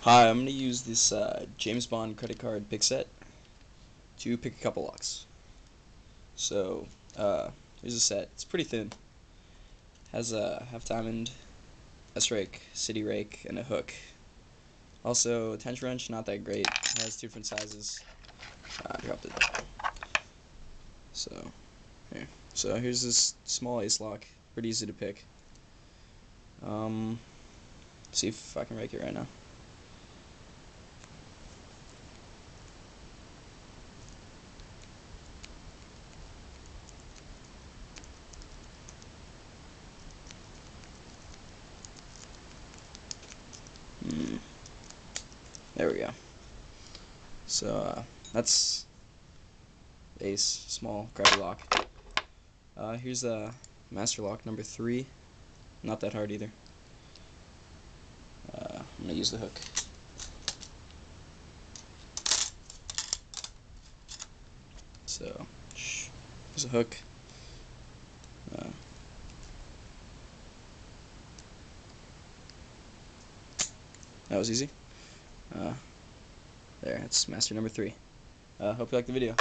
Hi, I'm going to use this James Bond credit card pick set to pick a couple locks. So, here's a set. It's pretty thin. Has a half diamond, S-rake, city rake, and a hook. Also, a tension wrench, not that great. It has different sizes. I dropped it. So, here. So here's this small ace lock. Pretty easy to pick. See if I can rake it right now. There we go. So that's ace, small, grabby lock. Here's a master lock number 3. Not that hard either. I'm gonna use the hook. So here's a hook. That was easy. There, it's master number 3. Hope you liked the video.